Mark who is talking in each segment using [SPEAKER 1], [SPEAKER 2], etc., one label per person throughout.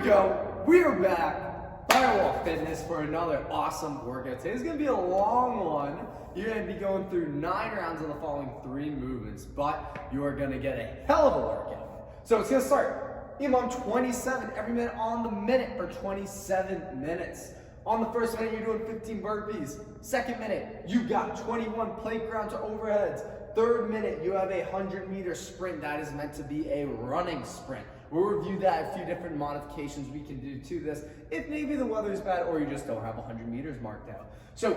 [SPEAKER 1] go. We are back. Firewall Fitness for another awesome workout. Today's gonna be a long one. You're gonna be going through 9 rounds of the following 3 movements, but you are gonna get a hell of a workout. So it's gonna start. I'm 27 every minute on the minute for 27 minutes. On the first minute, you're doing 15 burpees. Second minute, you got 21 plate ground to overheads. Third minute, you have a 100-meter sprint that is meant to be a running sprint. We'll review that, a few different modifications we can do to this if maybe the weather is bad or you just don't have 100 meters marked out. So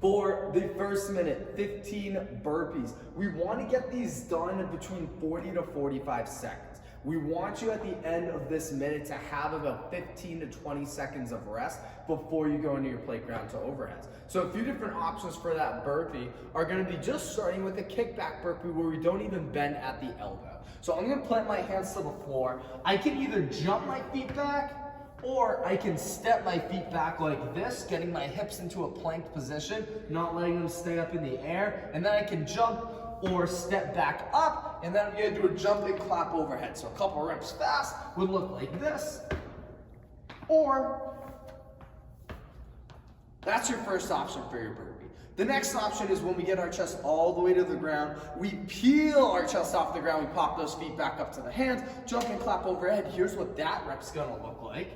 [SPEAKER 1] for the first minute, 15 burpees. We want to get these done in between 40 to 45 seconds. We want you at the end of this minute to have about 15 to 20 seconds of rest before you go into your plate ground to overheads. So a few different options for that burpee are going to be just starting with a kickback burpee where we don't even bend at the elbow. So I'm going to plant my hands to the floor. I can either jump my feet back or I can step my feet back like this, getting my hips into a plank position, not letting them stay up in the air, and then I can jump or step back up, and then I'm gonna do a jump and clap overhead. So a couple reps fast would look like this, or that's your first option for your burpee. The next option is when we get our chest all the way to the ground, we peel our chest off the ground, we pop those feet back up to the hands, jump and clap overhead. Here's what that rep's gonna look like.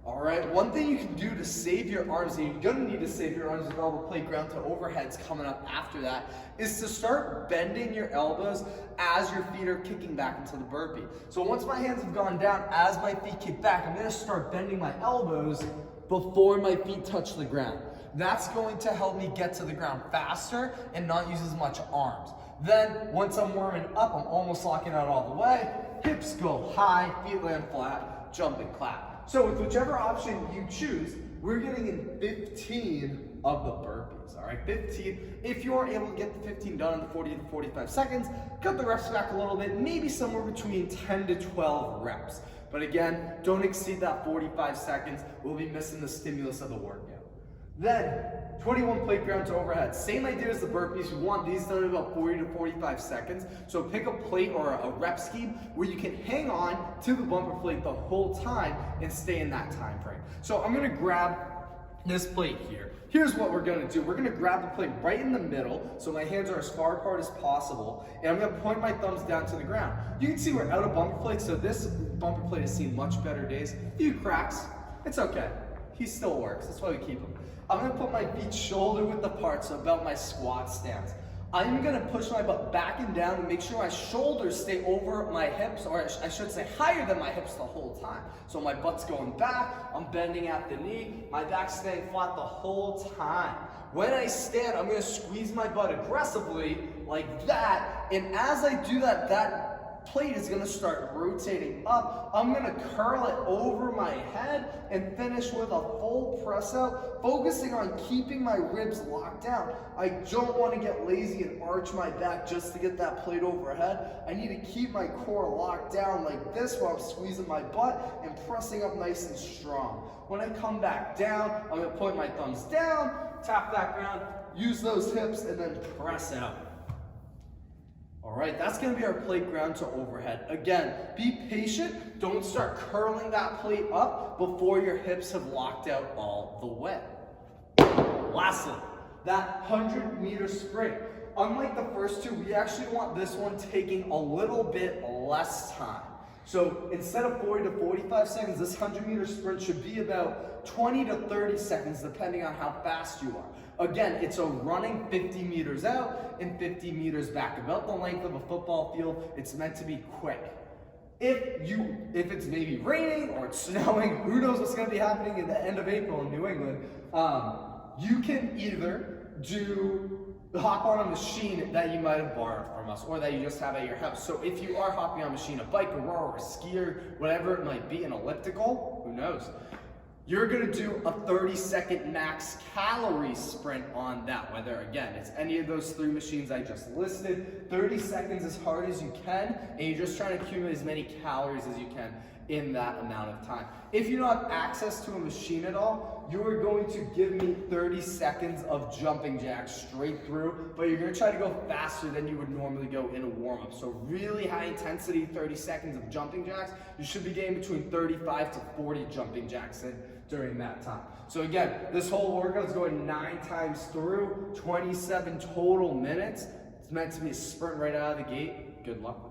[SPEAKER 1] All right, one thing you can do to save your arms, and you're gonna need to save your arms with all the plate ground to overheads coming up after that, is to start bending your elbows as your feet are kicking back into the burpee. So once my hands have gone down, as my feet kick back, I'm gonna start bending my elbows before my feet touch the ground. That's going to help me get to the ground faster and not use as much arms. Then, once I'm warming up, I'm almost locking out all the way, hips go high, feet land flat, jump and clap. So with whichever option you choose, we're getting in 15 of the burpees, all right? 15. If you aren't able to get the 15 done in 40 to 45 seconds, cut the reps back a little bit, maybe somewhere between 10 to 12 reps. But again, don't exceed that 45 seconds. We'll be missing the stimulus of the workout. Then, 21 plate ground to overhead. Same idea as the burpees. You want these done in about 40 to 45 seconds. So pick a plate or a rep scheme where you can hang on to the bumper plate the whole time and stay in that time frame. So I'm gonna grab this plate here. Here's what we're gonna do. We're gonna grab the plate right in the middle, so my hands are as far apart as possible, and I'm gonna point my thumbs down to the ground. You can see we're out of bumper plates, so this bumper plate has seen much better days. A few cracks, it's okay. He still works, that's why we keep him. I'm gonna put my feet shoulder width apart, so about my squat stance. I'm gonna push my butt back and down and make sure my shoulders stay over my hips, or I should say higher than my hips the whole time. So my butt's going back, I'm bending at the knee, my back's staying flat the whole time. When I stand, I'm gonna squeeze my butt aggressively like that, and as I do that, that plate is gonna start rotating up. I'm gonna curl it over my head and finish with a full press out, focusing on keeping my ribs locked down. I don't wanna get lazy and arch my back just to get that plate overhead. I need to keep my core locked down like this while I'm squeezing my butt and pressing up nice and strong. When I come back down, I'm gonna point my thumbs down, tap that ground, use those hips, and then press out. All right, that's gonna be our plate ground to overhead. Again, be patient. Don't start curling that plate up before your hips have locked out all the way. Lastly, that 100-meter sprint. Unlike the first two, we actually want this one taking a little bit less time. So instead of 40 to 45 seconds, this 100-meter sprint should be about 20 to 30 seconds, depending on how fast you are. Again, it's a running 50 meters out and 50 meters back, about the length of a football field. It's meant to be quick. If it's maybe raining or it's snowing, who knows what's going to be happening at the end of April in New England, you can either hop on a machine that you might have borrowed from us or that you just have at your house. So if you are hopping on a machine, a bike, a rower, a skier, whatever it might be, an elliptical, who knows? You're gonna do a 30-second max calorie sprint on that, whether, again, it's any of those 3 machines I just listed. 30 seconds as hard as you can, and you're just trying to accumulate as many calories as you can in that amount of time. If you don't have access to a machine at all, you are going to give me 30 seconds of jumping jacks straight through, but you're gonna try to go faster than you would normally go in a warm-up. So really high intensity, 30 seconds of jumping jacks. You should be getting between 35 to 40 jumping jacks in during that time. So again, this whole workout is going 9 times through, 27 total minutes. It's meant to be a sprint right out of the gate. Good luck with it.